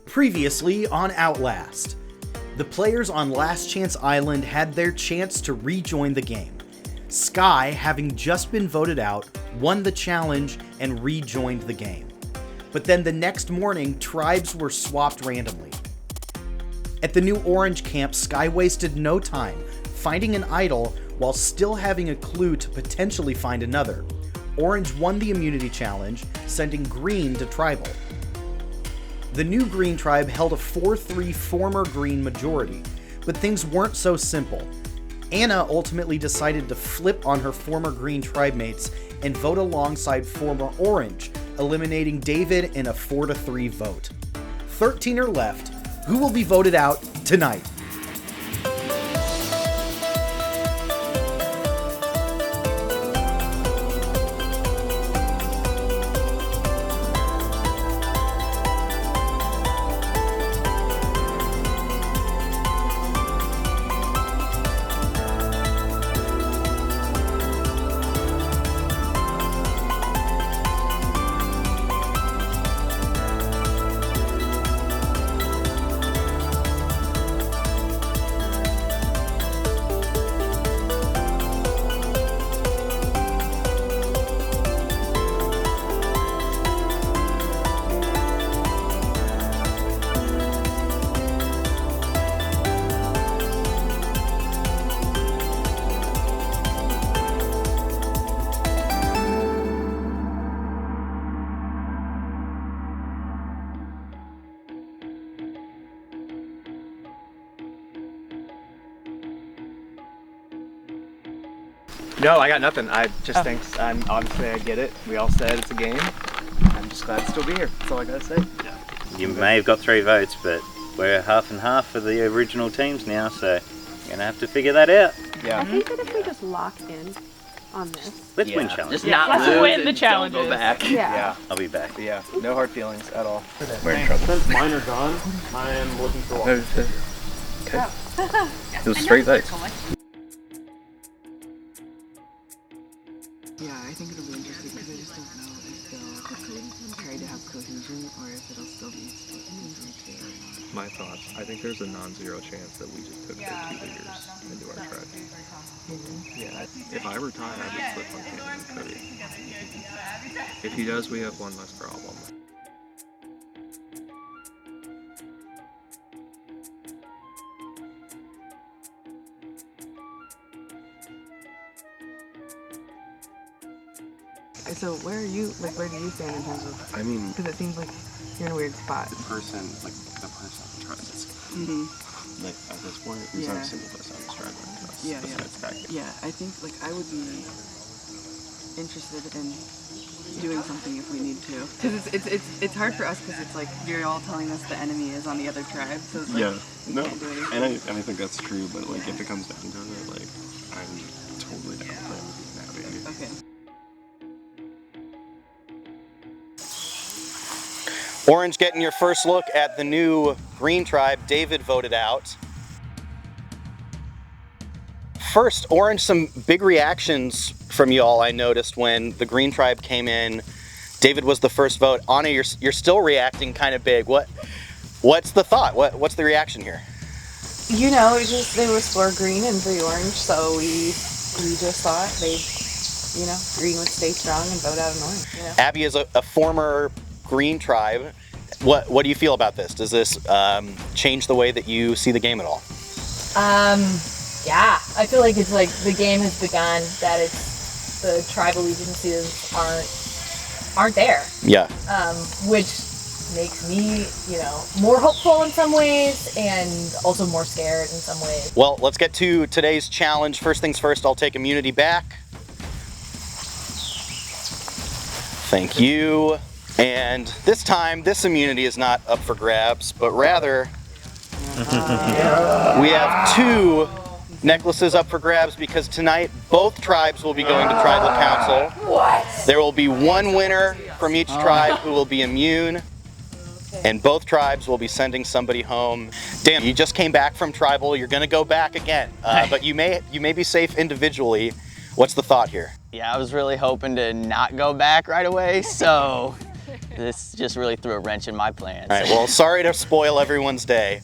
Previously on Outlast. The players on Last Chance Island had their chance to rejoin the game. Sky, having just been voted out, won the challenge and rejoined the game. But then the next morning, tribes were swapped randomly. At the new Orange camp, Sky wasted no time finding an idol while still having a clue to potentially find another. Orange won the immunity challenge, sending Green to Tribal. The new Green tribe held a 4-3 former Green majority, but things weren't so simple. Anna ultimately decided to flip on her former Green tribe mates and vote alongside former Orange, eliminating David in a 4-3 vote. 13 are left. Who will be voted out tonight? No, I got nothing. I just think obviously I get it. We all said it's a game. I'm just glad to still be here. That's all I gotta say. Yeah. You may have got 3 votes, but we're half and half for the original teams now, so you're gonna have to figure that out. Yeah. I think that if we just lock in on this. Let's win challenge. Just not lose win the and challenges. Don't go back. Yeah. I'll be back. Yeah. No hard feelings at all. We're in trouble. Since mine are gone, I am looking for one. Okay. It was straight votes. Yeah, I think it'll be interesting because I just don't know if they'll try to have cohesion or if it'll still be split into 2. My thoughts. I think there's a non-zero chance that we just took their 2 leaders into our tribe. Yeah, if I were Ty, I would split Montana and Cody. If he does, we have one less problem. So where are you, like where do you stand in terms of, I mean, because it seems like you're in a weird spot. the person tries this. Like at this point, there's not a single person on this tribe that trusts besides Packet. Yeah, I think like I would be interested in doing something if we need to. Because it's hard for us because it's like you're all telling us the enemy is on the other tribe. So it's like, we can't do anything. And I think that's true, but like if it comes down to it, like I'm totally down with that, baby. Okay. Orange getting your first look at the new Green tribe. David voted out. First, Orange, some big reactions from y'all I noticed when the Green tribe came in. David was the first vote. Anna, you're still reacting kind of big. What's the thought? What's the reaction here? You know, it just they was for Green and 3 Orange, so we just thought Green would stay strong and vote out an Orange. You know? Abby is a former Green tribe. What do you feel about this? Does this change the way that you see the game at all? Yeah, I feel like it's like the game has begun, that it's the tribe allegiances aren't there. Yeah. Which makes me, more hopeful in some ways and also more scared in some ways. Well, let's get to today's challenge. First things first, I'll take immunity back. Thank you. And this time, this immunity is not up for grabs, but rather we have 2 necklaces up for grabs because tonight both tribes will be going to tribal council. What? There will be 1 winner from each tribe who will be immune, and both tribes will be sending somebody home. Damn, you just came back from tribal. You're going to go back again, but you may be safe individually. What's the thought here? Yeah, I was really hoping to not go back right away, so This just really threw a wrench in my plans. All right, well, sorry to spoil everyone's day.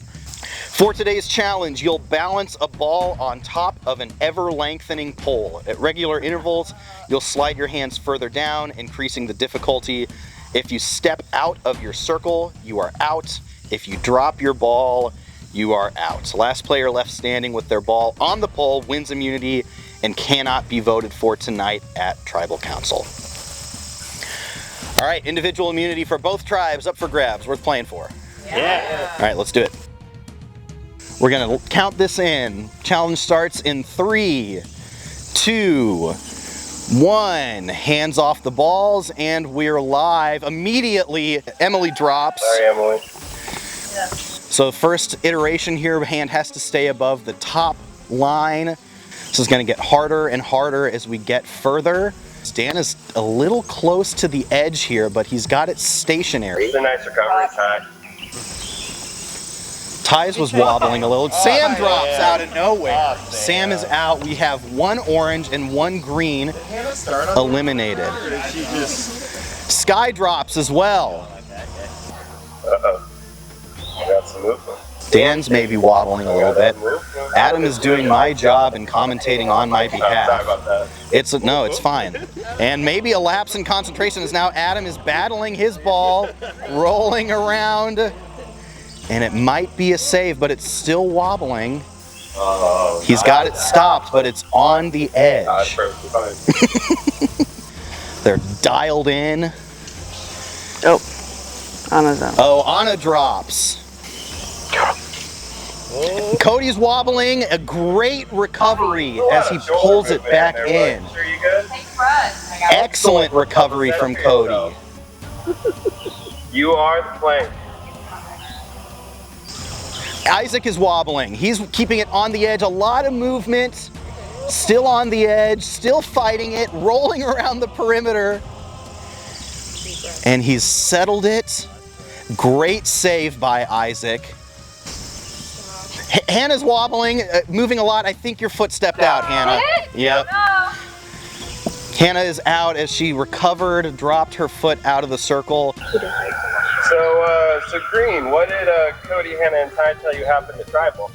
For today's challenge, you'll balance a ball on top of an ever-lengthening pole. At regular intervals, you'll slide your hands further down, increasing the difficulty. If you step out of your circle, you are out. If you drop your ball, you are out. Last player left standing with their ball on the pole wins immunity and cannot be voted for tonight at Tribal Council. All right, individual immunity for both tribes up for grabs. Worth playing for. Yeah. All right, let's do it. We're gonna count this in. Challenge starts in 3, 2, 1. Hands off the balls, and we're live. Immediately, Emily drops. Sorry, Emily. So first iteration here, hand has to stay above the top line. This is gonna get harder and harder as we get further. Dan is a little close to the edge here, but he's got it stationary. It's a nice recovery, Ty. Ty's was wobbling a little. Sam drops out of nowhere. Sam is out. We have 1 orange and 1 green eliminated. Sky drops as well. Uh-oh. I got some movement. Dan's maybe wobbling a little bit. Adam is doing my job and commentating on my Sorry behalf. about that. No, it's fine. And maybe a lapse in concentration as now Adam is battling his ball, rolling around. And it might be a save, but it's still wobbling. He's got it stopped, but it's on the edge. That's perfectly fine. They're dialed in. Oh, Anna's up. Oh, Anna drops. Cody's wobbling. A great recovery as he pulls it back in. Sure you good? Excellent recovery from Cody. You are the plank. Isaac is wobbling. He's keeping it on the edge. A lot of movement. Still on the edge. Still fighting it. Rolling around the perimeter. And he's settled it. Great save by Isaac. Hannah's wobbling, moving a lot. I think your foot stepped out, Hannah. Yep. Hannah is out as she recovered, dropped her foot out of the circle. So Green, what did Cody, Hannah, and Ty tell you happened at Tribal?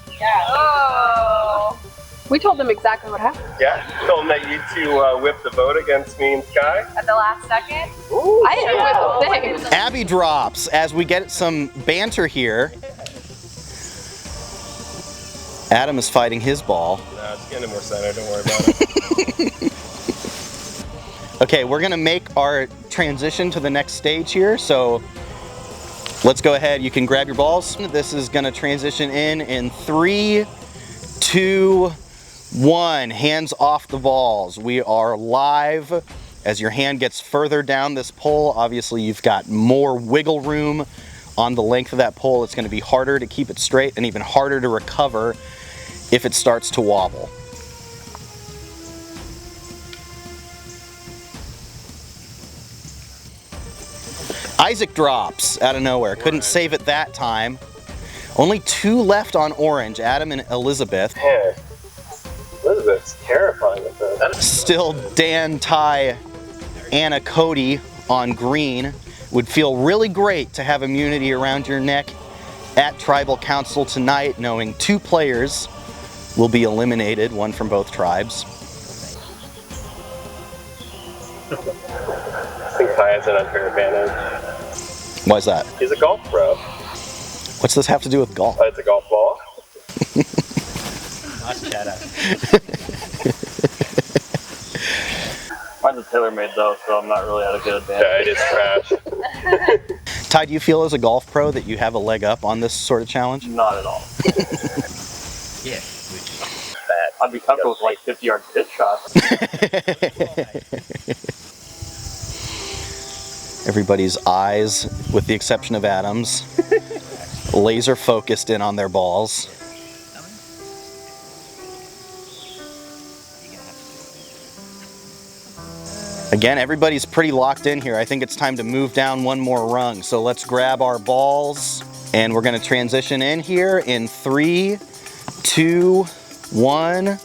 We told them exactly what happened. Yeah? Told them that you two whipped the vote against me and Sky? At the last second? I didn't whip the thing. Abby drops as we get some banter here. Adam is fighting his ball. Nah, it's getting more center, don't worry about it. Okay, we're gonna make our transition to the next stage here, so let's go ahead. You can grab your balls. This is gonna transition in 3, 2, 1. Hands off the balls. We are live. As your hand gets further down this pole, obviously you've got more wiggle room on the length of that pole. It's gonna be harder to keep it straight and even harder to recover if it starts to wobble. Isaac drops out of nowhere. Couldn't save it that time. Only 2 left on orange, Adam and Elizabeth. Yeah. Elizabeth's terrifying with that. Still Dan, Ty, Anna, Cody on green. Would feel really great to have immunity around your neck at Tribal Council tonight, knowing 2 players will be eliminated, 1 from both tribes. I think Ty has an unfair advantage. Why is that? He's a golf pro. What's this have to do with golf? It's a golf ball. Nice chatter. Mine's a tailor-made though, so I'm not really at a good advantage. Yeah, it is trash. Ty, do you feel as a golf pro that you have a leg up on this sort of challenge? Not at all. Yeah. I'd be comfortable with like 50-yard pitch shots. Everybody's eyes, with the exception of Adam's, laser focused in on their balls. Again, everybody's pretty locked in here. I think it's time to move down 1 more rung. So let's grab our balls and we're gonna transition in here in 3, 2, 1.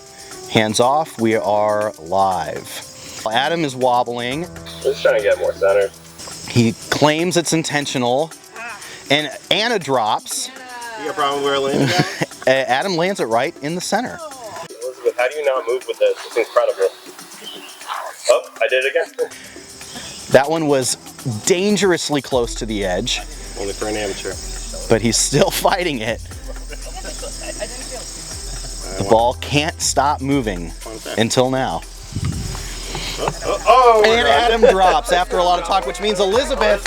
Hands off, we are live. Adam is wobbling. Just trying to get more center. He claims it's intentional. And Anna drops. You got a problem where I landed at? Adam lands it right in the center. Elizabeth, how do you not move with this? It's incredible. Oh, I did it again. That one was dangerously close to the edge. Only for an amateur. But he's still fighting it. The ball can't stop moving until now. And Adam drops after a lot of talk, which means Elizabeth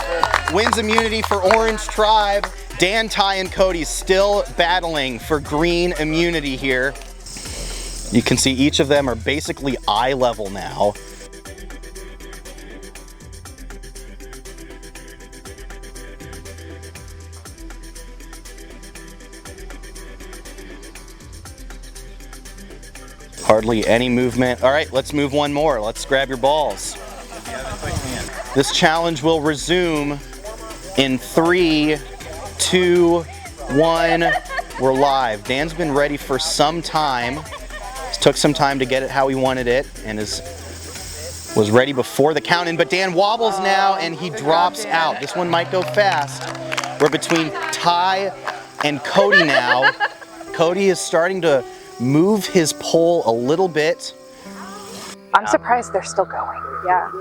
wins immunity for Orange Tribe. Dan, Ty, and Cody still battling for green immunity here. You can see each of them are basically eye level now. Hardly any movement. All right, let's move one more. Let's grab your balls. This challenge will resume in 3, 2, 1. We're live. Dan's been ready for some time. It took some time to get it how he wanted it and was ready before the count in, but Dan wobbles now and he drops out. This one might go fast. We're between Ty and Cody now. Cody is starting to move his pole a little bit. I'm surprised they're still going. Yeah.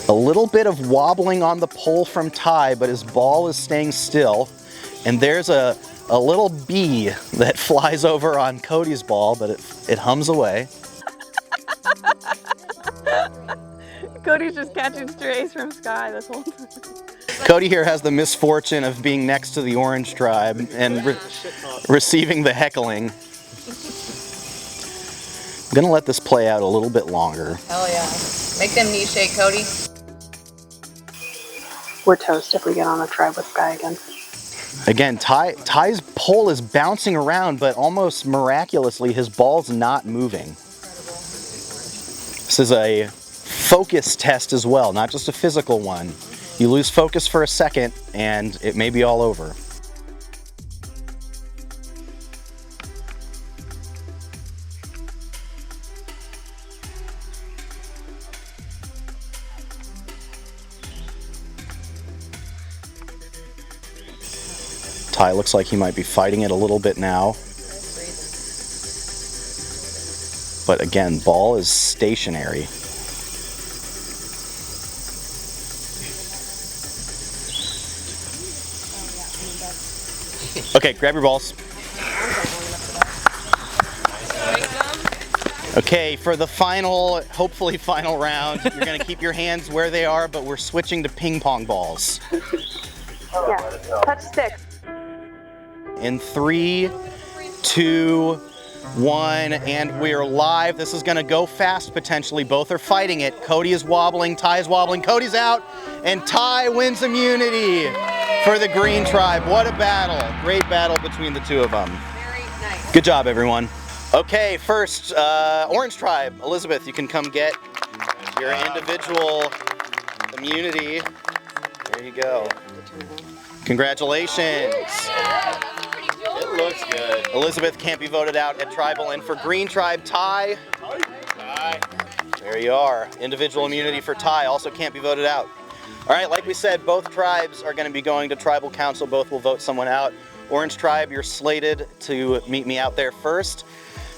A little bit of wobbling on the pole from Ty, but his ball is staying still. And there's a little bee that flies over on Cody's ball, but it hums away. Cody's just catching strays from Sky this whole time. Cody here has the misfortune of being next to the Orange Tribe and receiving the heckling. I'm gonna let this play out a little bit longer. Hell yeah. Make them knee shake, Cody. We're toast if we get on a tribe with Sky again. Again, Ty's pole is bouncing around, but almost miraculously his ball's not moving. This is a focus test as well, not just a physical one. You lose focus for a second and it may be all over. Ty looks like he might be fighting it a little bit now. But again, ball is stationary. Okay, grab your balls. Okay, for the final, hopefully final round, you're gonna keep your hands where they are, but we're switching to ping pong balls. Yeah. Touch stick. In 3, 2, 1, and we're live. This is gonna go fast potentially. Both are fighting it. Cody is wobbling, Ty is wobbling, Cody's out, and Ty wins immunity for the Green Tribe. What a battle. Great battle between the two of them. Very nice. Good job, everyone. Okay, first, Orange Tribe. Elizabeth, you can come get your individual immunity. There you go. Congratulations. It looks good. Elizabeth can't be voted out at Tribal, and for Green Tribe, Ty. There you are. Individual immunity for Ty, also can't be voted out. All right, like we said, both tribes are going to be going to Tribal Council. Both will vote someone out. Orange Tribe, you're slated to meet me out there first.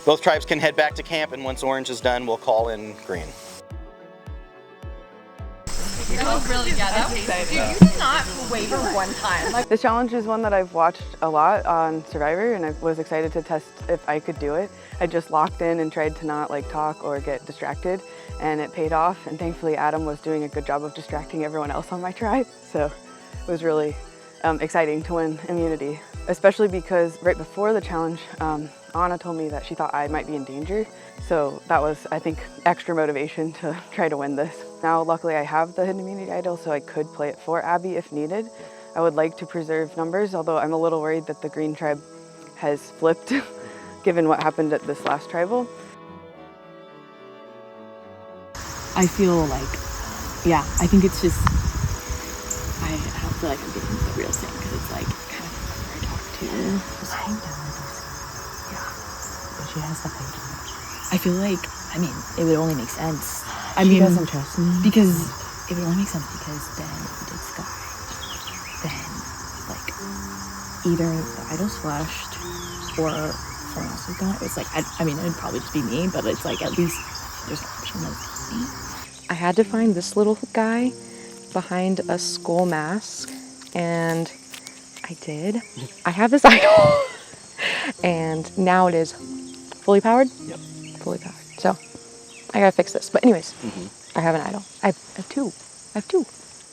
Both tribes can head back to camp, and once Orange is done, we'll call in Green. That was really, yeah, that was exciting. Dude, you did not waver one time. Like, This challenge is one that I've watched a lot on Survivor, and I was excited to test if I could do it. I just locked in and tried to not talk or get distracted, and it paid off. And thankfully Adam was doing a good job of distracting everyone else on my tribe. So it was really exciting to win immunity, especially because right before the challenge, Anna told me that she thought I might be in danger. So that was, I think, extra motivation to try to win this. Now, luckily, I have the hidden immunity idol, so I could play it for Abby if needed. I would like to preserve numbers, although I'm a little worried that the Green Tribe has flipped, given what happened at this last tribal. I feel like, yeah, I think it's just, I feel like I'm getting the real thing, because it's kind of whoever I talk to. Just hang down with us. Yeah. But she has the fight. I feel like, it would only make sense. She doesn't trust me. Because it would only make sense because then if we did Sky, then like either the idol's flushed or someone else is gone. It's like, I mean, it'd probably just be me, but it's like at least there's an option that it's me. I had to find this little guy behind a skull mask, and I did. I have this idol, and now it is fully powered? Yep. Fully powered. So, I gotta fix this. But anyways, I have an idol. I have two.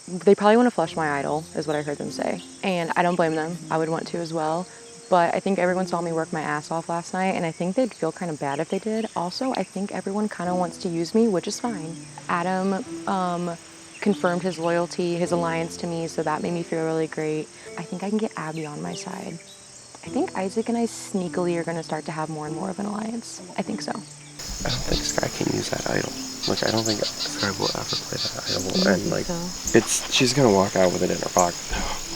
They probably want to flush my idol, is what I heard them say. And I don't blame them. I would want to as well. But I think everyone saw me work my ass off last night, and I think they'd feel kind of bad if they did. Also, I think everyone kind of wants to use me, which is fine. Adam confirmed his loyalty, his alliance to me, so that made me feel really great. I think I can get Abby on my side. I think Isaac and I sneakily are going to start to have more and more of an alliance. I think so. I don't think Sky can use that idol. Like, I don't think Sky will ever play that idol. And like, she's gonna walk out with it in her pocket.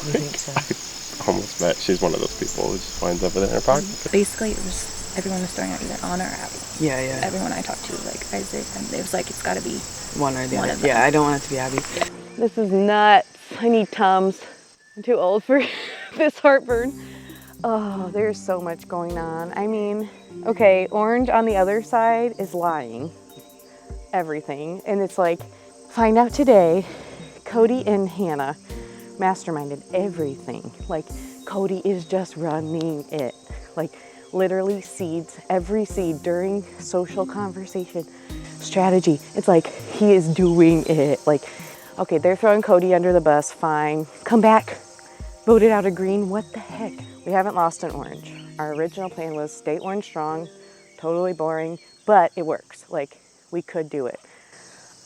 You think so? I almost bet she's one of those people who just winds up with it in her pocket. Basically, it was everyone was throwing out either Anna or Abby. Yeah. Everyone I talked to, like Isaac, and it was like it's got to be one or the other. Yeah, I don't want it to be Abby. This is nuts. I need Tums. I'm too old for this heartburn. Oh, there's so much going on. I mean, okay, Orange on the other side is lying. Everything. And it's like, find out today, Cody and Hannah masterminded everything. Like, Cody is just running it. Like, literally seeds, every seed during social conversation, strategy. It's like, he is doing it. Like, okay, they're throwing Cody under the bus, fine. Come back, voted out a green, what the heck? We haven't lost an orange. Our original plan was stay orange strong, totally boring, but it works. Like, we could do it.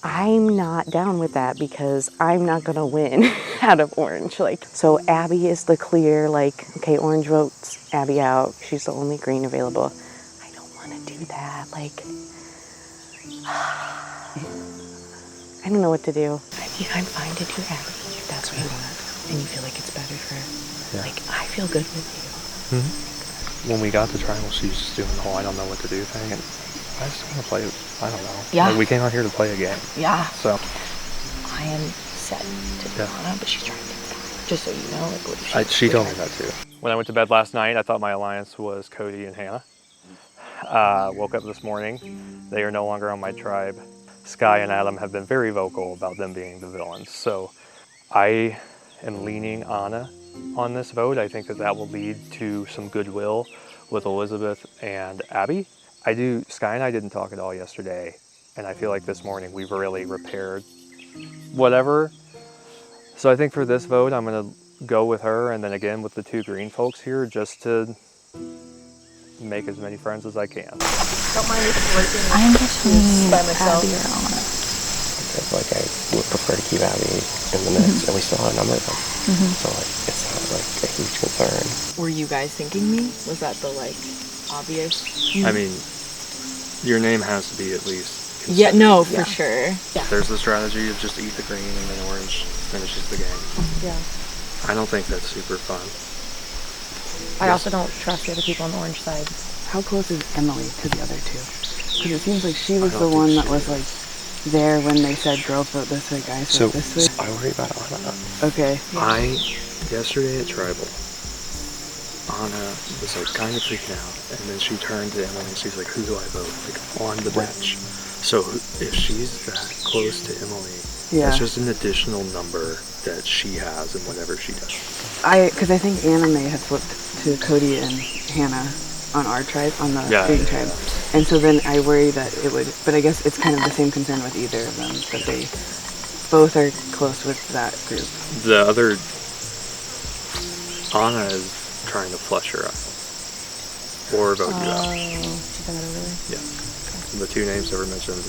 I'm not down with that because I'm not gonna win out of orange. Like, so Abby is the clear, like, okay, orange votes Abby out. She's the only green available. I don't wanna do that. Like, I don't know what to do. I mean, I'm fine to do Abby if that's what you want. And you feel like it's better for, like, I feel good with you. When we got to tribal, she was just doing the whole I don't know what to do thing, and I just want to play, I don't know. Yeah. Like, we came out here to play a game. Yeah. So. I am set to do Anna, but she's trying to get back. Just so you know, like, what She told me that too. When I went to bed last night, I thought my alliance was Cody and Hannah. Woke up this morning. They are no longer on my tribe. Sky and Adam have been very vocal about them being the villains. So I am leaning Anna on this vote. I think that will lead to some goodwill with Elizabeth and Abby. Sky and I didn't talk at all yesterday, and I feel like this morning we've really repaired whatever. So I think for this vote, I'm gonna go with her, and then again with the two green folks here, just to make as many friends as I can. Don't mind if it's working. I'm between by myself. Abby or Anna. Because like I would prefer to keep Abby in the mix, and we still have a number of them. So like it's not like a huge concern. Were you guys thinking me? Was that the like obvious? I mean, your name has to be at least considered. Yeah, no, for sure. Yeah. There's the strategy of just eat the green and then orange finishes the game. Yeah. I don't think that's super fun. I also don't trust the other people on the orange side. How close is Emily to the other two? Because it seems like she was the one that was like there when they said girls vote this way, guys vote this way. I worry about Anna. Okay. Yesterday at Tribal, Anna was like kind of freaking out, and then she turned to Emily and she's like, who do I vote? Like on the bench. So if she's that close to Emily, that's just an additional number that she has in whatever she does. Because I think Anna may have flipped to Cody and Hannah on our tribe, on the green tribe. And so then I worry that it would, but I guess it's kind of the same concern with either of them, that they both are close with that group. The other, Anna is trying to flush her out. Or vote you out. Yeah. The two names that were mentioned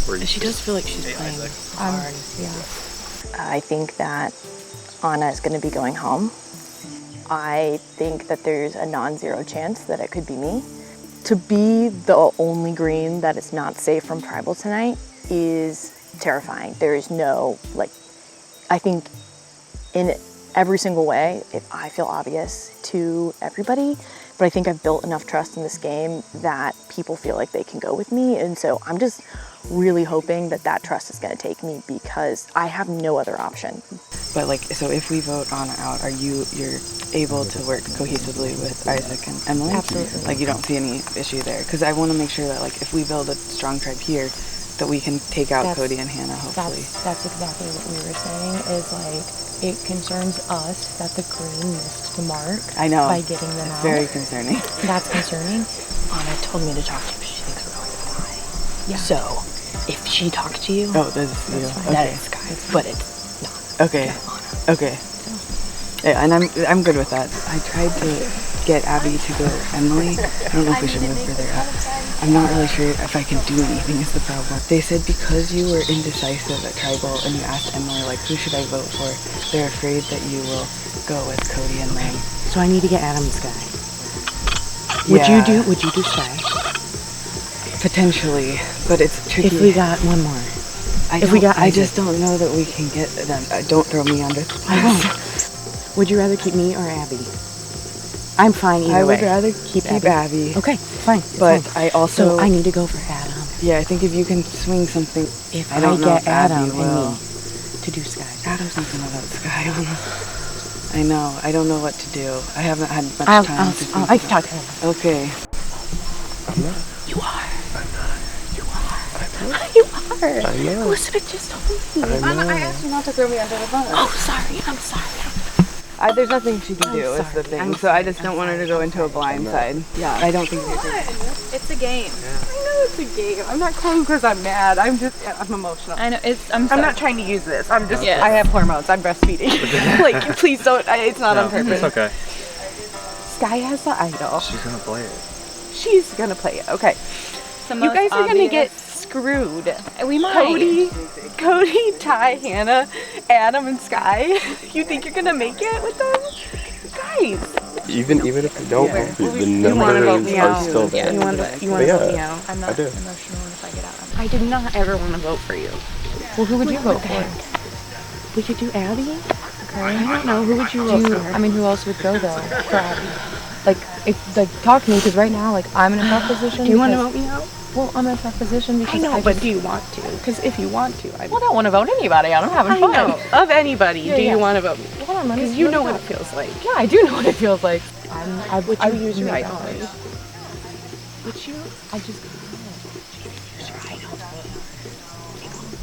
were She does feel like she's playing hard. I think that Anna is going to be going home. I think that there's a non-zero chance that it could be me. To be the only green that is not safe from tribal tonight is terrifying. There is no, like, I think in every single way if I feel obvious to everybody. But I think I've built enough trust in this game that people feel like they can go with me. And so I'm just really hoping that that trust is going to take me because I have no other option. But like, so if we vote Anna out, you're able to work cohesively with Isaac and Emily? Absolutely. Like you don't see any issue there? Because I want to make sure that like if we build a strong tribe here, that we can take out Cody and Hannah, hopefully. That's exactly what we were saying, is like, it concerns us that the green missed the mark. I know. By getting them out. Very concerning. That's concerning. Anna told me to talk to you, but she thinks we're going to lie. Yeah. So, if she talked to you, oh, that's you. That Okay. is Sky, but it's not. Okay. Okay. Yeah, and I'm good with that. I tried to get Abby to go with Emily. I don't know if we should move further up. I'm not really sure if I can do anything is the problem. They said because you were indecisive at Tribal and you asked Emily, like, who should I vote for? They're afraid that you will go with Cody and Lane. So I need to get Adam and Sky. Would you do Sky? Potentially, but it's tricky. If we got one more. I just don't know that we can get them. Don't throw me under the bus. I won't. Would you rather keep me or Abby? I'm fine either way. I would rather keep Abby. Okay, fine. But fine. I also... So I need to go for Adam. Yeah, I think if you can swing something... If I don't know get if Abby Adam and will. me to do Sky. Adam's not gonna vote Sky on us. I know. I don't know what to do. I haven't had much time to think. I can talk to him. Okay. I'm not. You are. I'm not. You are. I'm not. You are. I know. Elizabeth just told me. I know. I asked you not to throw me under the bus. Oh, sorry. I'm sorry. There's nothing she can do is the thing, so I just don't want her to go into a blind side. Yeah, I don't think It's a game. I know it's a game. I'm not crying because I'm mad. I'm emotional. I know. I'm not trying to use this. I'm just. Yes. I have hormones. I'm breastfeeding. Like, please don't. It's not on purpose. It's okay. Sky has the idol. She's gonna play it. She's gonna play it. Okay. You guys are gonna get screwed. We might. Cody, Ty, Hannah, Adam, and Sky. You think you're gonna make it with them? Guys. Even if we don't, the You wanna vote numbers me are out. still there. You want to Yeah, vote me out? I'm I not do. emotional if I get out. I did not ever want to vote for you. Well, who would you vote for? We could do Abby. Okay. I don't know. Who would you vote for? I mean, who else would go though for Abby? Talk to me, because right now, like, I'm in a tough position. Do you want to vote me out? Well, I'm in a tough position because do you want to? Because if you want to, I Well, I don't want to vote anybody out. I'm having fun. know. Of anybody, Yeah, do yeah. you want to vote me? Hold on, let me. Because you know what it feels like. Yeah, I do know what it feels like. I would use your make idol? that choice. Would you? I just. use your idol.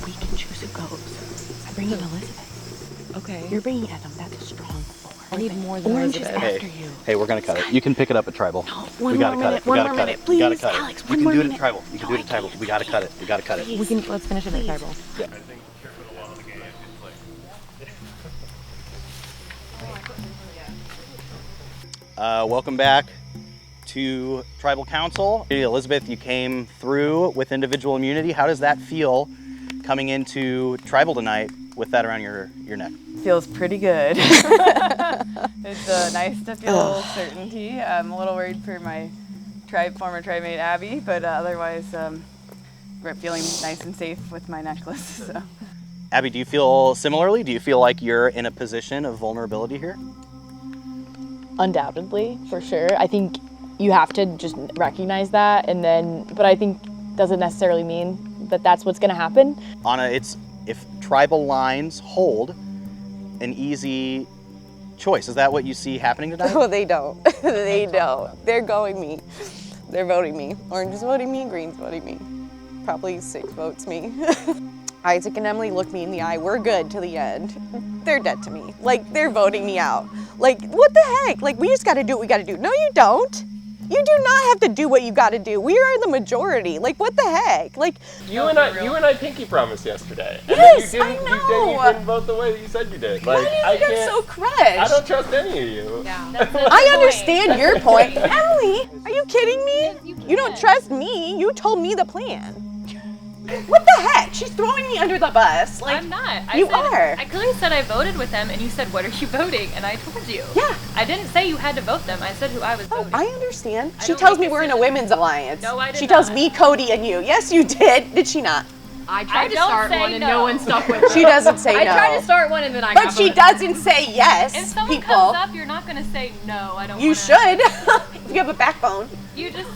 We can choose who goes. I bring in Elizabeth. Okay. You're bringing Adam. That's a strong four. I need more than Orange is Elizabeth. after you. Hey, we're gonna cut it. You can pick it up at Tribal. One we gotta more cut minute, it. We one gotta more cut minute, it. We gotta please, cut it. Alex, You one can more do it at minute. Tribal. You can do it at Tribal. We gotta cut it. We gotta cut it. We can. Let's finish it at tribal. Yeah. Welcome back to Tribal Council. Elizabeth, you came through with individual immunity. How does that feel coming into Tribal tonight with that around your neck? Feels pretty good. It's nice to feel certainty. I'm a little worried for my former tribe mate Abby, but otherwise we're feeling nice and safe with my necklace. So. Abby, do you feel similarly? Do you feel like you're in a position of vulnerability here? Undoubtedly, for sure. I think you have to just recognize that, and then, but I think doesn't necessarily mean that that's what's going to happen. Anna, it's if tribal lines hold, an easy choice. Is that what you see happening tonight? Oh, they don't. They don't. They're going me. They're voting me. Orange is voting me, green's voting me. Probably 6 votes me. Isaac and Emily look me in the eye. We're good to the end. They're dead to me. Like, they're voting me out. Like, what the heck? Like, we just gotta do what we gotta do. No, you don't. You do not have to do what you gotta do. We are the majority. Like, what the heck? Like, You and I pinky promised yesterday. And Yes, then you didn't, I know. You didn't vote the way that you said you did. Like, why do you get so crushed? I don't trust any of you. I understand your point. Emily, are you kidding me? You don't trust me. You told me the plan. What the heck? She's throwing me under the bus. Like, I'm not. You are. I clearly said I voted with them, and you said, "What are you voting?" And I told you. Yeah. I didn't say you had to vote them. I said who I was voting. I understand. I She don't tells make me we're in a women's alliance. No, I did She tells not. me, Cody, and you. Yes, you did. Did she not? I tried to start one and no one stuck with it. She doesn't say no. I tried to start one and then I But got she voted. doesn't say yes. If someone people. comes up, you're not gonna say no. I don't. You should. You have a backbone. You just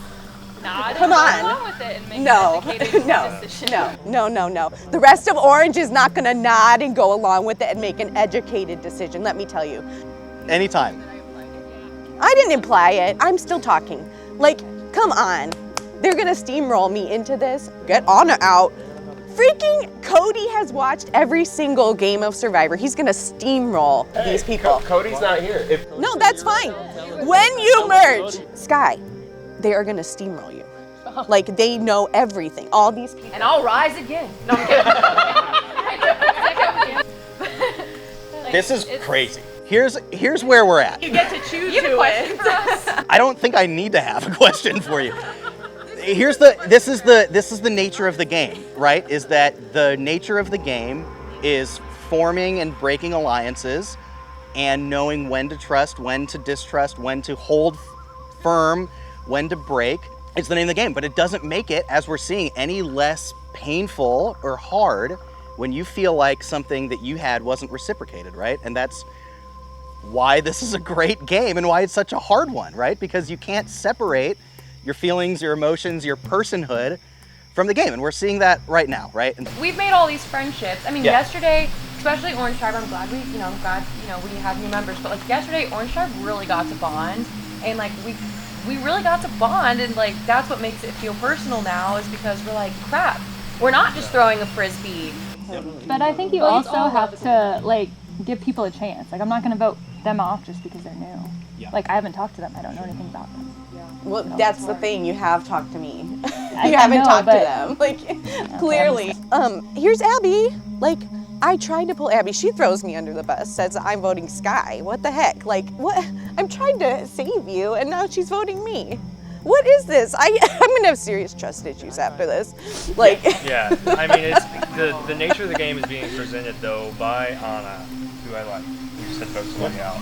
nod Come and on. go along with it and make No, an educated no, decision. no. The rest of Orange is not gonna nod and go along with it and make an educated decision, let me tell you. Anytime. I didn't imply it. I'm still talking. Like, come on. They're gonna steamroll me into this. Get Anna out. Freaking Cody has watched every single game of Survivor. He's gonna steamroll these people. Cody's not here. No, that's fine. When you merge, Sky, they are gonna steamroll you. Like, they know everything. All these people. And I'll rise again. No, I'm kidding. This is crazy. Here's where we're at. You get to choose You have a question for us? I don't think I need to have a question for you. This is the nature of the game, right? Is that the nature of the game is forming and breaking alliances and knowing when to trust, when to distrust, when to hold firm, when to break. It's the name of the game, but it doesn't make it, as we're seeing, any less painful or hard when you feel like something that you had wasn't reciprocated, right? And that's why this is a great game and why it's such a hard one, right? Because you can't separate your feelings, your emotions, your personhood from the game. And we're seeing that right now, right? And We've made all these friendships. I mean, yesterday, especially Orange Tribe, I'm glad we have new members. But like yesterday, Orange Tribe really got to bond, and like we really got to bond, and like that's what makes it feel personal now, is because we're like, crap, we're not just throwing a frisbee. But I think you also have to like give people a chance. Like I'm not gonna vote them off just because they're new. Like I haven't talked to them. I don't know anything about them. Well, that's the thing. You have talked to me. You I haven't know, talked to but- them. Like, clearly. Here's Abby. Like, I tried to pull Abby. She throws me under the bus, says I'm voting Sky. What the heck? Like, what? I'm trying to save you, and now she's voting me. What is this? I'm gonna have serious trust issues after this. Like. Yeah, I mean, it's the nature of the game is being presented though by Anna, who I like. You said folks voting out.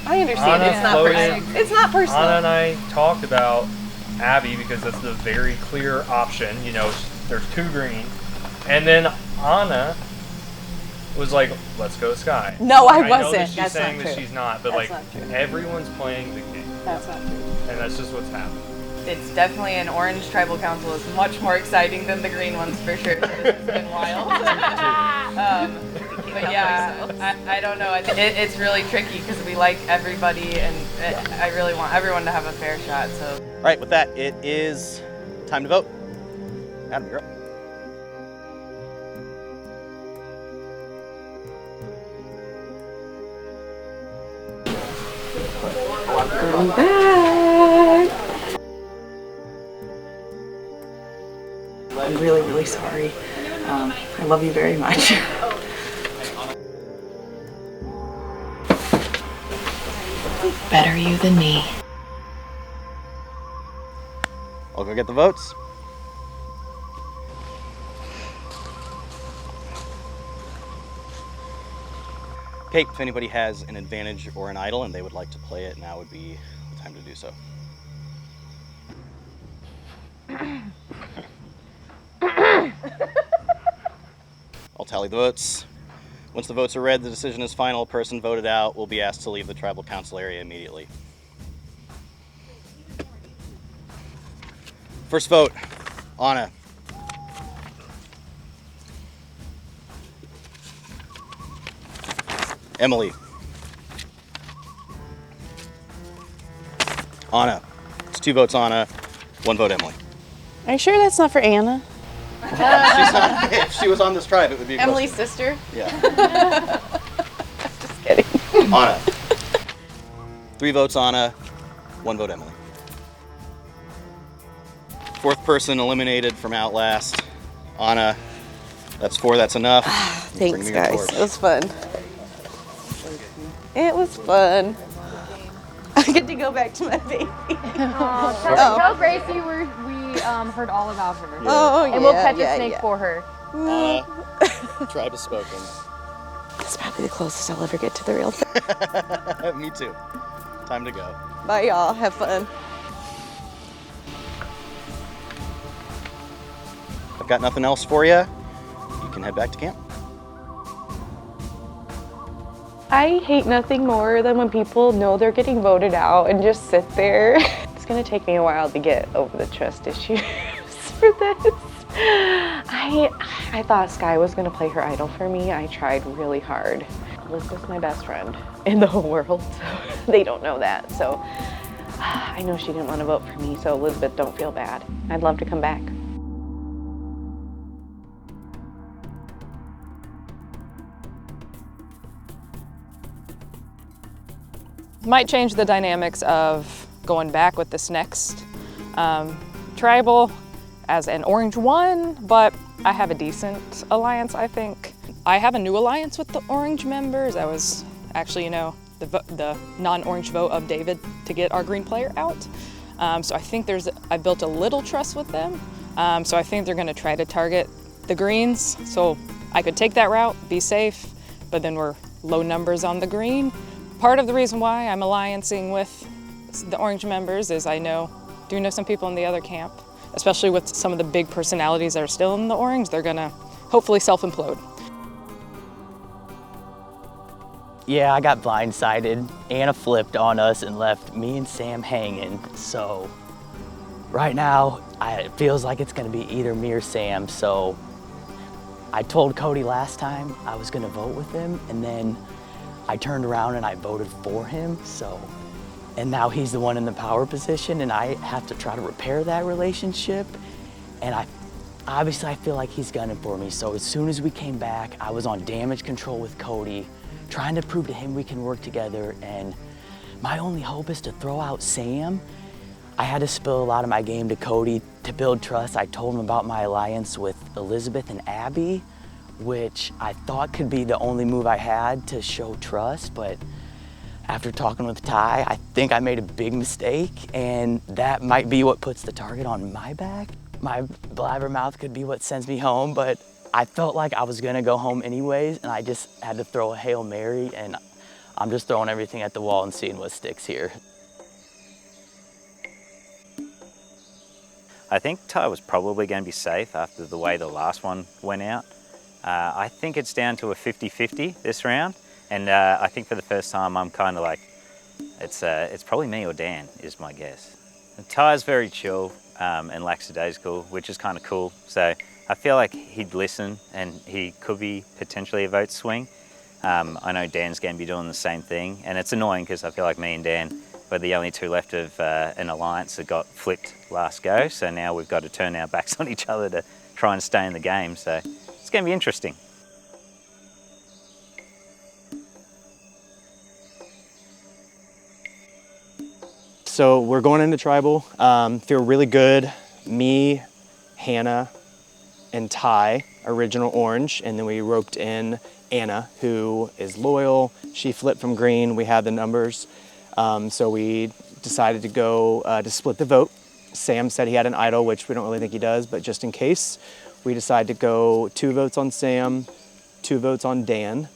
I understand. Anna It's not floated- personal. It's not personal. Anna and I talked about Abby because that's the very clear option. You know, there's two green, and then Anna was like, "Let's go Sky." No, I know wasn't. that she's That's saying not that true. she's not, but That's like not true. everyone's playing the game, That's not true. and that's just what's happening. It's definitely an orange tribal council is much more exciting than the green ones for sure. It's been wild. But yeah, I don't know. It's really tricky because we like everybody, and I really want everyone to have a fair shot. So. all right, with that, it is time to vote. Adam, you're up. I'm back. I'm really, really sorry. I love you very much. Better you than me. I'll go get the votes. Okay, if anybody has an advantage or an idol and they would like to play it, now would be the time to do so. I'll tally the votes. Once the votes are read, the decision is final. Person voted out will be asked to leave the tribal council area immediately. First vote, Anna. Emily. Anna. It's 2 votes Anna, 1 vote Emily. Are you sure that's not for Anna? She's not, if she was on this tribe, it would be a Emily's question. sister? Yeah. Just kidding. Anna. 3 votes Anna, 1 vote Emily. 4th person eliminated from Outlast. Anna. That's 4, that's enough. Bring Thanks, me your guys. torch. It was fun. It was fun. I get to go back to my baby. Tell Gracie we heard all about her. Oh, and we'll yeah, catch yeah, a snake yeah. for her. Tribe has spoken. That's probably the closest I'll ever get to the real thing. Me too. Time to go. Bye, y'all. Have fun. I've got nothing else for you. can head back to camp. I hate nothing more than when people know they're getting voted out and just sit there. It's gonna take me a while to get over the trust issues for this. I thought Sky was gonna play her idol for me. I tried really hard. Elizabeth's my best friend in the whole world, so they don't know that. So I know she didn't want to vote for me, so Elizabeth, don't feel bad. I'd love to come back. Might change the dynamics of going back with this next tribal as an orange one, but I have a decent alliance, I think. I have a new alliance with the orange members. I was actually, the non-orange vote of David to get our green player out. So I think I built a little trust with them. So I think they're gonna try to target the greens. So I could take that route, be safe, but then we're low numbers on the green. Part of the reason why I'm alliancing with the orange members is I do know some people in the other camp, especially with some of the big personalities that are still in the orange. They're gonna hopefully self-implode. Yeah, I got blindsided. Anna flipped on us and left me and Sam hanging. So right now, it feels like it's gonna be either me or Sam. So I told Cody last time I was gonna vote with him, and then I turned around and I voted for him. And now he's the one in the power position, and I have to try to repair that relationship. And obviously I feel like he's gunning for me. So as soon as we came back, I was on damage control with Cody, trying to prove to him we can work together. And my only hope is to throw out Sam. I had to spill a lot of my game to Cody to build trust. I told him about my alliance with Elizabeth and Abby, which I thought could be the only move I had to show trust, but after talking with Ty, I think I made a big mistake, and that might be what puts the target on my back. My blabbermouth could be what sends me home, but I felt like I was gonna go home anyways, and I just had to throw a Hail Mary, and I'm just throwing everything at the wall and seeing what sticks here. I think Ty was probably going to be safe after the way the last one went out. I think it's down to a 50-50 this round, and I think for the first time I'm kind of like, it's probably me or Dan is my guess. And Ty's very chill and lackadaisical, which is kind of cool. So I feel like he'd listen, and he could be potentially a vote swing. I know Dan's going to be doing the same thing, and it's annoying because I feel like me and Dan were the only two left of an alliance that got flipped last go. So now we've got to turn our backs on each other to try and stay in the game. So it's going to be interesting. So we're going into tribal, feel really good. Me, Hannah, and Ty, original orange, and then we roped in Anna, who is loyal. She flipped from green, we had the numbers. So we decided to go to split the vote. Sam said he had an idol, which we don't really think he does, but just in case, we decided to go 2 votes on Sam, 2 votes on Dan,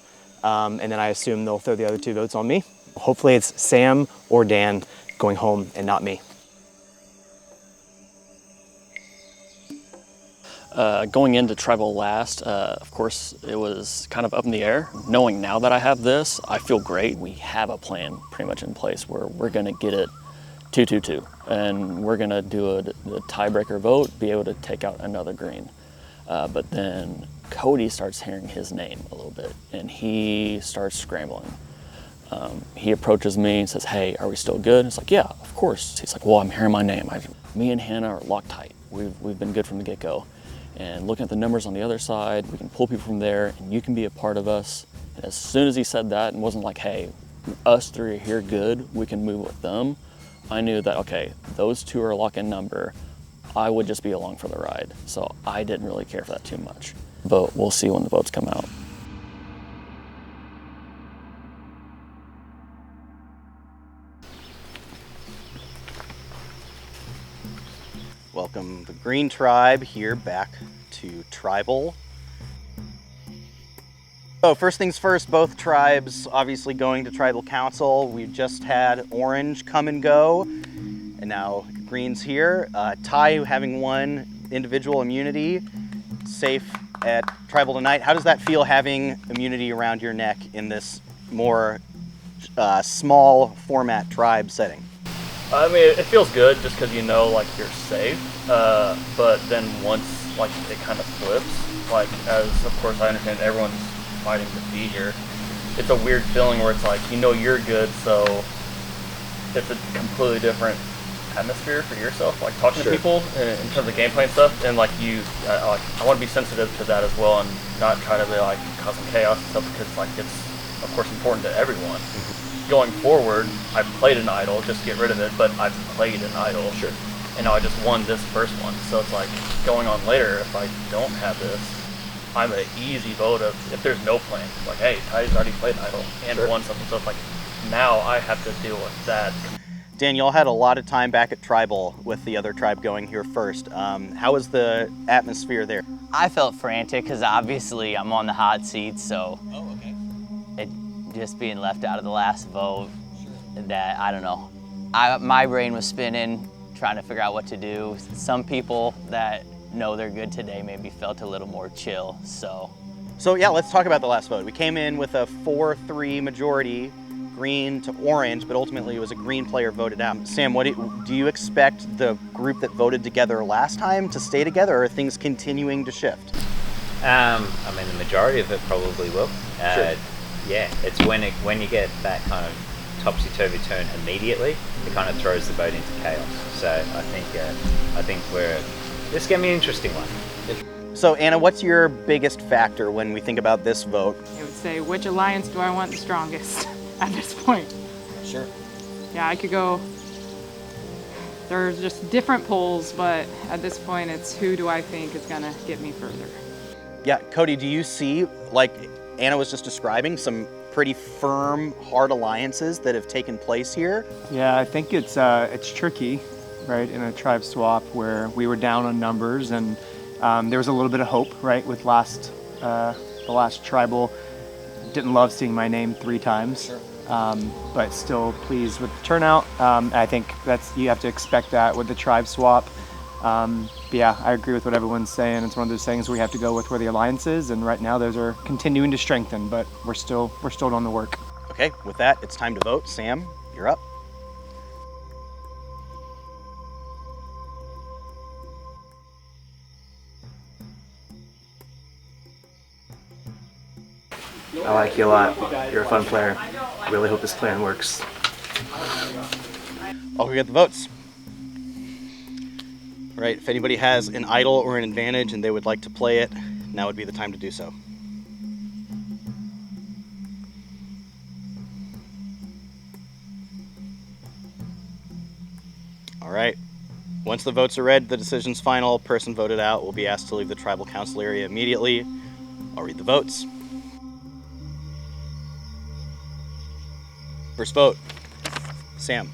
and then I assume they'll throw the other 2 votes on me. Hopefully it's Sam or Dan going home and not me. Going into tribal last, of course, it was kind of up in the air. Knowing now that I have this, I feel great. We have a plan pretty much in place where we're gonna get it 2-2-2, and we're gonna do the tiebreaker vote, be able to take out another green. But then Cody starts hearing his name a little bit, and he starts scrambling. He approaches me and says, "Hey, are we still good?" It's like, "Yeah, of course." He's like, "Well, I'm hearing my name." Me and Hannah are locked tight. We've been good from the get-go. And looking at the numbers on the other side, we can pull people from there, and you can be a part of us. And as soon as he said that, and wasn't like, "Hey, us 3 are here good, we can move with them," I knew that, okay, those 2 are a lock-in number. I would just be along for the ride. So I didn't really care for that too much. But we'll see when the votes come out. Welcome the Green Tribe here back to Tribal. So first things first, both tribes obviously going to Tribal Council. We just had Orange come and go, and now Green's here. Ty having won individual immunity, safe at Tribal tonight. How does that feel having immunity around your neck in this more small format tribe setting? I mean, it feels good just because you know, like, you're safe. But then once, like, it kind of flips, like, as of course I understand everyone's fighting to be here, it's a weird feeling where it's like, you know you're good, so it's a completely different atmosphere for yourself, like talking to people in terms of gameplay and stuff, and like I want to be sensitive to that as well, and not try to be like cause some chaos and stuff, because like it's of course important to everyone. Going forward, I played an idol just to get rid of it, but I've played an idol. Sure. And now I just won this first one, so it's like going on later. If I don't have this, I'm an easy vote of if there's no plan. Like, hey, Ty's already played an idol and won something, so it's like now I have to deal with that. Dan, y'all had a lot of time back at Tribal with the other tribe going here first. How was the atmosphere there? I felt frantic because obviously I'm on the hot seat, so it just being left out of the last vote, that I don't know. My brain was spinning, trying to figure out what to do. Some people that know they're good today maybe felt a little more chill, so. So yeah, let's talk about the last vote. We came in with a 4-3 majority, green to orange, but ultimately it was a green player voted out. Sam, what do you expect the group that voted together last time to stay together, or are things continuing to shift? I mean, the majority of it probably will. Sure. Yeah, it's when you get that kind of topsy-turvy turn immediately, it kind of throws the boat into chaos. So I think this is gonna be an interesting one. So Anna, what's your biggest factor when we think about this vote? I would say, which alliance do I want the strongest at this point? Sure. Yeah, I could go, there's just different polls, but at this point it's who do I think is gonna get me further. Yeah, Cody, do you see, like Anna was just describing, some pretty firm, hard alliances that have taken place here? Yeah, I think it's tricky, right, in a tribe swap where we were down on numbers, and there was a little bit of hope, right, with the last tribal. Didn't love seeing my name 3 times, but still pleased with the turnout. I think you have to expect that with the tribe swap. But yeah, I agree with what everyone's saying. It's one of those things we have to go with where the alliance is, and right now those are continuing to strengthen, but we're still on the work. Okay, with that, it's time to vote. Sam, you're up. I like you a lot. You're a fun player. I really hope this plan works. I'll go get the votes. All right, if anybody has an idol or an advantage and they would like to play it, now would be the time to do so. All right. Once the votes are read, the decision's final. Person voted out will be asked to leave the tribal council area immediately. I'll read the votes. First vote, Sam.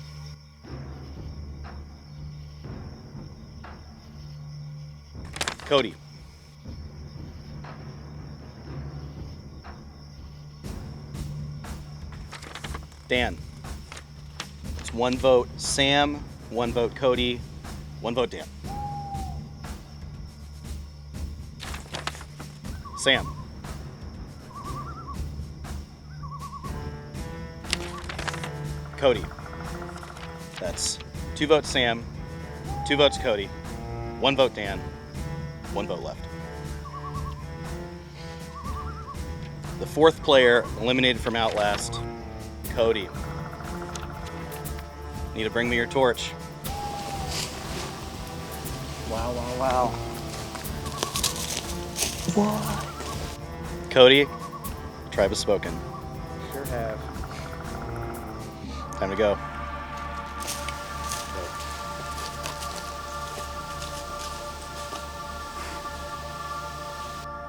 Cody. Dan. It's 1 vote Sam, 1 vote Cody, 1 vote Dan. Sam. Cody. That's 2 votes Sam, 2 votes Cody, 1 vote Dan, 1 vote left. The 4th player eliminated from Outlast, Cody. Need to bring me your torch. Wow, wow, wow. What? Cody, tribe has spoken. Sure have. Time to go.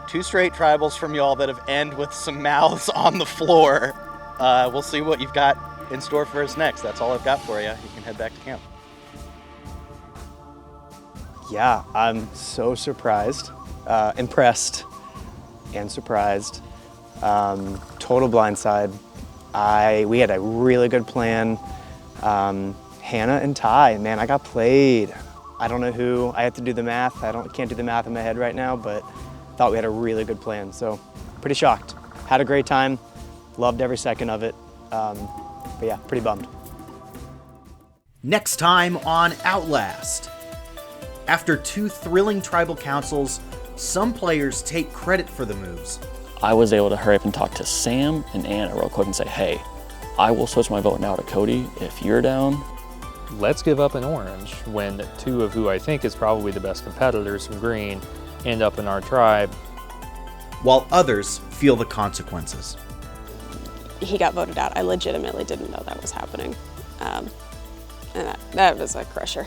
Two straight tribals from y'all that have end with some mouths on the floor. We'll see what you've got in store for us next. That's all I've got for you. You can head back to camp. Yeah, I'm so surprised, impressed, and surprised. Total blindside. We had a really good plan. Hannah and Ty, man, I got played. I don't know who. I have to do the math. Can't do the math in my head right now, but thought we had a really good plan. So pretty shocked. Had a great time, loved every second of it. But yeah, pretty bummed. Next time on Outlast. After 2 thrilling tribal councils, some players take credit for the moves. I was able to hurry up and talk to Sam and Anna real quick and say, hey, I will switch my vote now to Cody if you're down. Let's give up an orange when 2 of who I think is probably the best competitors from green end up in our tribe. While others feel the consequences. He got voted out. I legitimately didn't know that was happening. And that was a crusher.